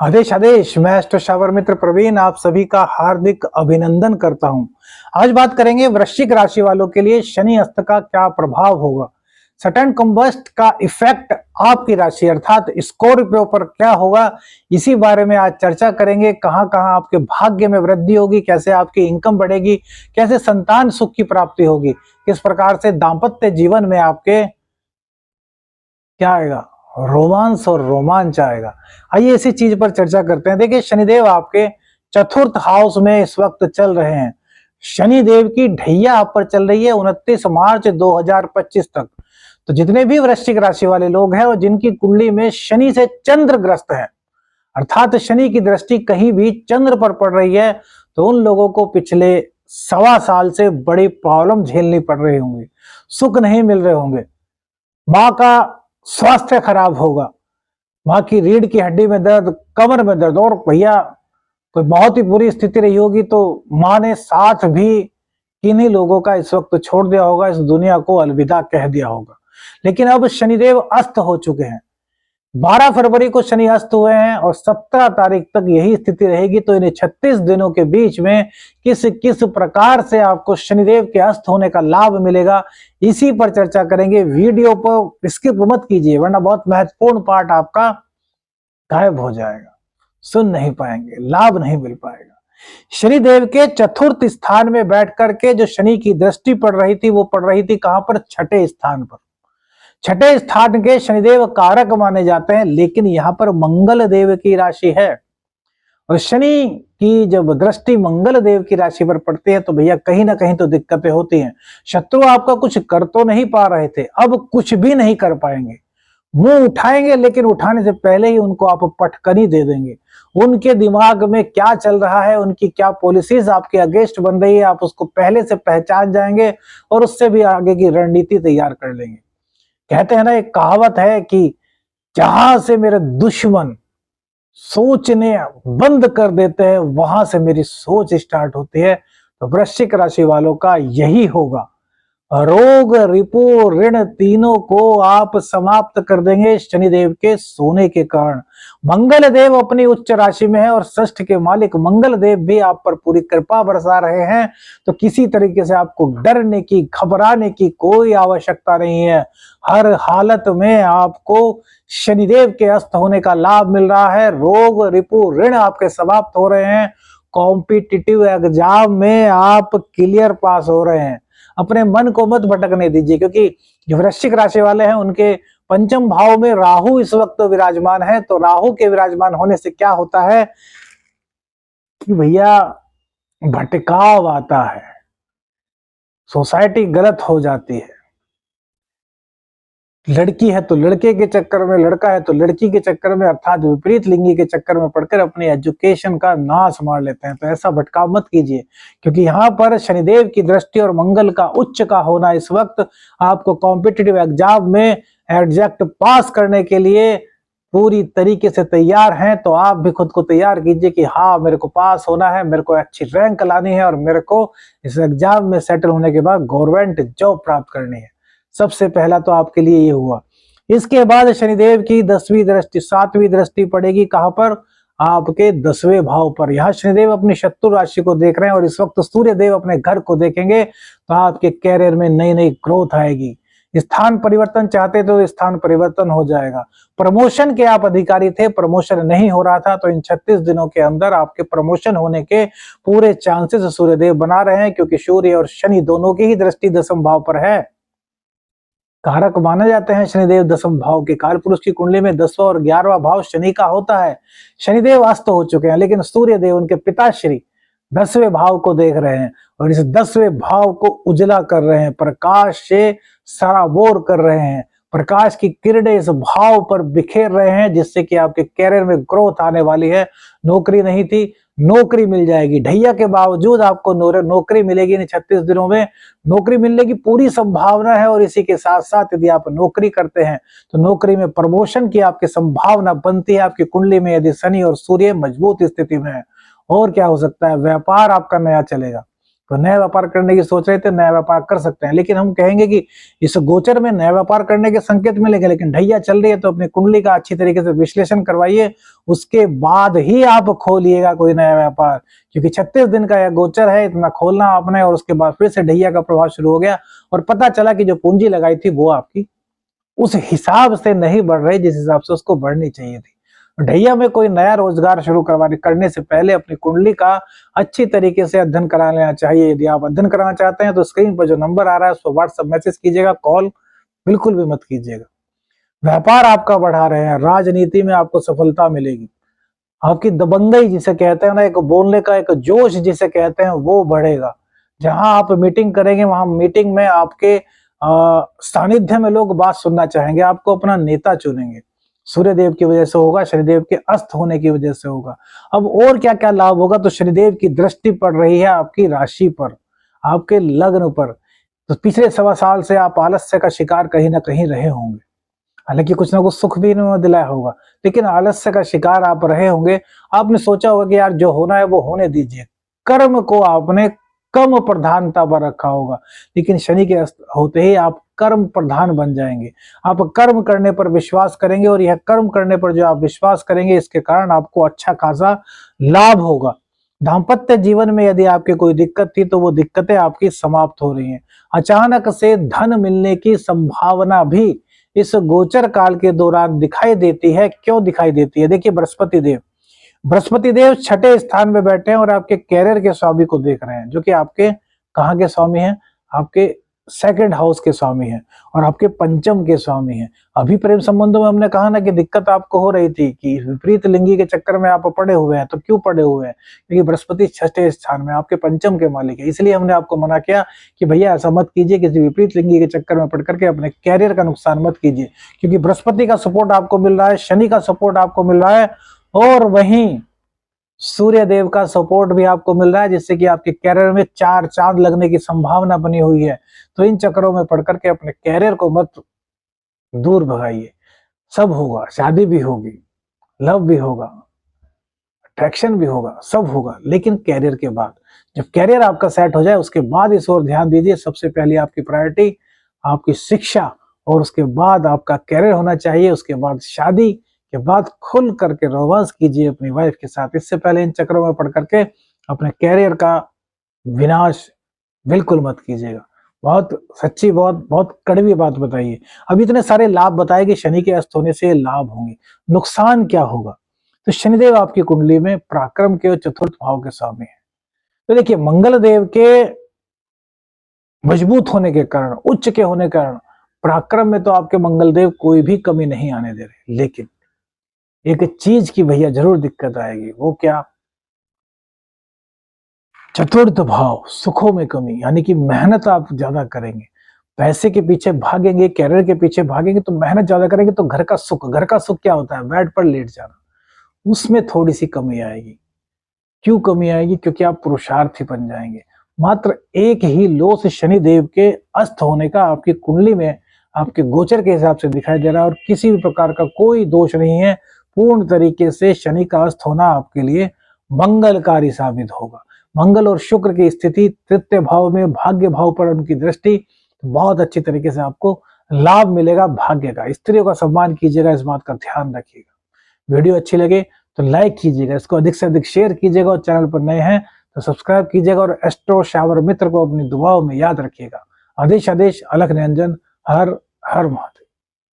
आदेश आदेश। मैं अष्टशावर मित्र प्रवीण आप सभी का हार्दिक अभिनंदन करता हूं। आज बात करेंगे वृश्चिक राशि वालों के लिए शनि अस्त का क्या प्रभाव होगा। सटर्न कंबस्ट का इफेक्ट आपकी राशि अर्थात स्कॉर्पियो पर क्या होगा, इसी बारे में आज चर्चा करेंगे। कहां कहां आपके भाग्य में वृद्धि होगी, कैसे आपकी इनकम बढ़ेगी, कैसे संतान सुख की प्राप्ति होगी, किस प्रकार से दाम्पत्य जीवन में आपके क्या आएगा, रोमांस और रोमांच आएगा। आइए इसी चीज पर चर्चा करते हैं। देखिए, शनिदेव आपके चतुर्थ हाउस में इस वक्त चल रहे हैं। शनिदेव की ढैया आप पर चल रही है 29 मार्च 2025 तक। तो जितने भी वृश्चिक राशि वाले लोग हैं और जिनकी कुंडली में शनि से चंद्र ग्रस्त है, अर्थात शनि की दृष्टि कहीं भी चंद्र पर पड़ रही है, तो उन लोगों को पिछले 1.25 साल से बड़ी प्रॉब्लम झेलनी पड़ रही होंगी, सुख नहीं मिल रहे होंगे, माँ का स्वास्थ्य खराब होगा, माँ की रीढ़ की हड्डी में दर्द, कमर में दर्द, और भैया कोई बहुत ही बुरी स्थिति रही होगी तो माँ ने साथ भी किन्हीं लोगों का इस वक्त छोड़ दिया होगा, इस दुनिया को अलविदा कह दिया होगा। लेकिन अब शनिदेव अस्त हो चुके हैं। 12 फरवरी को शनि अस्त हुए हैं और 17 तारीख तक यही स्थिति रहेगी। तो इन 36 दिनों के बीच में किस किस प्रकार से आपको शनिदेव के अस्त होने का लाभ मिलेगा, इसी पर चर्चा करेंगे। वीडियो पर स्किप मत कीजिए, वरना बहुत महत्वपूर्ण पार्ट आपका गायब हो जाएगा, सुन नहीं पाएंगे, लाभ नहीं मिल पाएगा। शनिदेव के चतुर्थ स्थान में बैठ करके जो शनि की दृष्टि पड़ रही थी, वो पड़ रही थी कहां पर, छठे स्थान पर। छठे स्थान के शनिदेव कारक माने जाते हैं, लेकिन यहां पर मंगल देव की राशि है और शनि की जब दृष्टि मंगल देव की राशि पर पड़ती है तो भैया कहीं ना कहीं तो दिक्कतें होती हैं। शत्रु आपका कुछ कर तो नहीं पा रहे थे, अब कुछ भी नहीं कर पाएंगे। मुंह उठाएंगे लेकिन उठाने से पहले ही उनको आप पटकनी दे देंगे। उनके दिमाग में क्या चल रहा है, उनकी क्या पॉलिसीज आपके अगेंस्ट बन रही है, आप उसको पहले से पहचान जाएंगे और उससे भी आगे की रणनीति तैयार कर लेंगे। कहते हैं ना, एक कहावत है कि जहां से मेरे दुश्मन सोचने बंद कर देते हैं, वहां से मेरी सोच स्टार्ट होती है। तो वृश्चिक राशि वालों का यही होगा। रोग, रिपु, ऋण तीनों को आप समाप्त कर देंगे शनिदेव के सोने के कारण। मंगल देव अपनी उच्च राशि में है और षष्ठ के मालिक मंगल देव भी आप पर पूरी कृपा बरसा रहे हैं। तो किसी तरीके से आपको डरने की, घबराने की कोई आवश्यकता नहीं है। हर हालत में आपको शनिदेव के अस्त होने का लाभ मिल रहा है। रोग, रिपु, ऋण आपके समाप्त हो रहे हैं। कॉम्पिटिटिव एग्जाम में आप क्लियर पास हो रहे हैं। अपने मन को मत भटकने दीजिए, क्योंकि जो वृश्चिक राशि वाले हैं उनके पंचम भाव में राहु इस वक्त विराजमान है। तो राहु के विराजमान होने से क्या होता है कि भैया भटकाव आता है, सोसाइटी गलत हो जाती है। लड़की है तो लड़के के चक्कर में, लड़का है तो लड़की के चक्कर में, अर्थात विपरीत लिंगी के चक्कर में पड़कर अपनी एजुकेशन का नाश मार लेते हैं। तो ऐसा भटकाव मत कीजिए, क्योंकि यहाँ पर शनिदेव की दृष्टि और मंगल का उच्च का होना इस वक्त आपको कॉम्पिटिटिव एग्जाम में एग्जैक्ट पास करने के लिए पूरी तरीके से तैयार हैं। तो आप भी खुद को तैयार कीजिए कि हाँ, मेरे को पास होना है, मेरे को अच्छी रैंक लानी है और मेरे को इस एग्जाम में सेटल होने के बाद गवर्नमेंट जॉब प्राप्त करनी है। सबसे पहला तो आपके लिए ये हुआ। इसके बाद शनिदेव की 10वीं दृष्टि, 7वीं दृष्टि पड़ेगी कहां पर, आपके 10वें भाव पर। यहाँ शनिदेव अपनी शत्रु राशि को देख रहे हैं और इस वक्त सूर्य देव अपने घर को देखेंगे। तो आपके कैरियर में नई नई ग्रोथ आएगी। स्थान परिवर्तन चाहते तो स्थान परिवर्तन हो जाएगा। प्रमोशन के आप अधिकारी थे, प्रमोशन नहीं हो रहा था, तो इन 36 दिनों के अंदर आपके प्रमोशन होने के पूरे चांसेस सूर्यदेव बना रहे हैं, क्योंकि सूर्य और शनि दोनों की ही दृष्टि 10वें भाव पर है। कारक माने जाते हैं शनिदेव 10वें भाव के। कालपुरुष की कुंडली में 10वां और 11वां भाव शनि का होता है। शनिदेव अस्त हो चुके हैं, लेकिन सूर्य देव उनके पिताश्री 10वें भाव को देख रहे हैं और इस 10वें भाव को उजला कर रहे हैं, प्रकाश से सराबोर कर रहे हैं। प्रकाश की किरणें इस भाव पर बिखेर रहे हैं, जिससे कि आपके कैरियर में ग्रोथ आने वाली है। नौकरी नहीं थी, नौकरी मिल जाएगी। ढैया के बावजूद आपको नौकरी मिलेगी। इन 36 दिनों में नौकरी मिलने की पूरी संभावना है। और इसी के साथ साथ यदि आप नौकरी करते हैं तो नौकरी में प्रमोशन की आपकी संभावना बनती है, आपकी कुंडली में यदि शनि और सूर्य मजबूत स्थिति में है। और क्या हो सकता है, व्यापार आपका नया चलेगा। तो नया व्यापार करने की सोच रहे थे, नया व्यापार कर सकते हैं। लेकिन हम कहेंगे कि इस गोचर में नया व्यापार करने के संकेत मिलेंगे, लेकिन ढैया चल रही है तो अपनी कुंडली का अच्छी तरीके से विश्लेषण करवाइए, उसके बाद ही आप खोलिएगा कोई नया व्यापार। क्योंकि 36 दिन का यह गोचर है, इतना खोलना आपने, और उसके बाद फिर से ढैया का प्रभाव शुरू हो गया और पता चला कि जो पूंजी लगाई थी वो आपकी उस हिसाब से नहीं बढ़ रही जिस हिसाब से उसको बढ़नी चाहिए थी। ढैया में कोई नया रोजगार शुरू करने से पहले अपनी कुंडली का अच्छी तरीके से अध्ययन करा लेना चाहिए। यदि आप अध्ययन कराना चाहते हैं तो स्क्रीन पर जो नंबर आ रहा है उस पर व्हाट्सएप मैसेज कीजिएगा, कॉल बिल्कुल भी मत कीजिएगा। व्यापार आपका बढ़ा रहे हैं, राजनीति में आपको सफलता मिलेगी, आपकी दबंगई जिसे कहते हैं ना, एक बोलने का एक जोश जिसे कहते हैं वो बढ़ेगा। जहां आप मीटिंग करेंगे वहां मीटिंग में आपके सानिध्य में लोग बात सुनना चाहेंगे, आपको अपना नेता चुनेंगे। सूर्यदेव की वजह से होगा, शनिदेव के अस्त होने की वजह से होगा। अब और क्या क्या लाभ होगा, तो शनिदेव की दृष्टि पड़ रही है आपकी राशि पर, आपके लग्न पर। तो पिछले 1.25 साल से आप आलस्य का शिकार कहीं ना कहीं रहे होंगे, हालांकि कुछ ना कुछ सुख भी इन्होंने दिलाया होगा, लेकिन आलस्य का शिकार आप रहे होंगे। आपने सोचा होगा कि यार जो होना है वो होने दीजिए, कर्म को आपने कम प्रधानता पर रखा होगा, लेकिन शनि के होते ही आप कर्म प्रधान बन जाएंगे। आप कर्म करने पर विश्वास करेंगे और यह कर्म करने पर जो आप विश्वास करेंगे इसके कारण आपको अच्छा खासा लाभ होगा। दाम्पत्य जीवन में यदि आपके कोई दिक्कत थी तो वो दिक्कतें आपकी समाप्त हो रही हैं। अचानक से धन मिलने की संभावना भी इस गोचर काल के दौरान दिखाई देती है। क्यों दिखाई देती है? देखिए, बृहस्पति देव 6ठे स्थान में बैठे हैं और आपके कैरियर के स्वामी को देख रहे हैं, जो कि आपके कहाँ के स्वामी हैं? आपके 2nd हाउस के स्वामी हैं और आपके पंचम के स्वामी हैं। अभी प्रेम संबंधों में हमने कहा ना कि दिक्कत आपको हो रही थी कि विपरीत लिंगी के चक्कर में आप पड़े हुए हैं। तो क्यों पड़े हुए हैं? क्योंकि बृहस्पति 6ठे स्थान में आपके पंचम के मालिक है। इसलिए हमने आपको मना किया कि भैया ऐसा मत कीजिए, किसी विपरीत लिंगी के चक्कर में पड़ करके अपने कैरियर का नुकसान मत कीजिए, क्योंकि बृहस्पति का सपोर्ट आपको मिल रहा है, शनि का सपोर्ट आपको मिल रहा है और वहीं सूर्य देव का सपोर्ट भी आपको मिल रहा है, जिससे कि आपके कैरियर में 4 चांद लगने की संभावना बनी हुई है। तो इन चक्करों में पड़ करके अपने कैरियर को मत दूर भगाइए। सब होगा, शादी भी होगी, लव भी होगा, अट्रैक्शन भी होगा, सब होगा, लेकिन कैरियर के बाद। जब कैरियर आपका सेट हो जाए उसके बाद इस ओर ध्यान दीजिए। सबसे पहले आपकी प्रायोरिटी आपकी शिक्षा और उसके बाद आपका कैरियर होना चाहिए, उसके बाद शादी के बाद खुल करके रोमांस कीजिए अपनी वाइफ के साथ। इससे पहले इन चक्रों में पड़ करके अपने कैरियर का विनाश बिल्कुल मत कीजिएगा। बहुत सच्ची, बहुत कड़वी बात बताइए। अब इतने सारे लाभ बताए कि शनि के अस्त होने से लाभ होंगे, नुकसान क्या होगा? तो शनिदेव आपकी कुंडली में पराक्रम के 4th भाव के स्वामी है। तो देखिए, मंगल देव के मजबूत होने के कारण, उच्च के होने के कारण पराक्रम में तो आपके मंगल देव कोई भी कमी नहीं आने दे रहे। लेकिन एक चीज की भैया जरूर दिक्कत आएगी, वो क्या? 4th भाव, सुखों में कमी, यानी कि मेहनत आप ज्यादा करेंगे, पैसे के पीछे भागेंगे, कैरियर के पीछे भागेंगे तो मेहनत ज्यादा करेंगे, तो घर का सुख क्या होता है? बेड पर लेट जाना, उसमें थोड़ी सी कमी आएगी। क्यों कमी आएगी? क्योंकि आप पुरुषार्थी बन जाएंगे। मात्र एक ही लोस शनिदेव के अस्त होने का आपकी कुंडली में आपके गोचर के हिसाब से दिखाई दे रहा है और किसी भी प्रकार का कोई दोष नहीं है। पूर्ण तरीके से शनि का अस्त होना आपके लिए मंगलकारी साबित होगा। मंगल और शुक्र की स्थिति 3य भाव में, भाग्य भाव पर उनकी दृष्टि, बहुत अच्छी तरीके से आपको लाभ मिलेगा भाग्य का। स्त्रियों का सम्मान कीजिएगा, इस बात का ध्यान रखिएगा। वीडियो अच्छी लगे तो लाइक कीजिएगा, इसको अधिक से अधिक शेयर कीजिएगा और चैनल पर नए हैं तो सब्सक्राइब कीजिएगा और एस्ट्रो शावर मित्र को अपनी दुआओं में याद रखिएगा। आदेश अलख निरंजन। हर हर महादेव।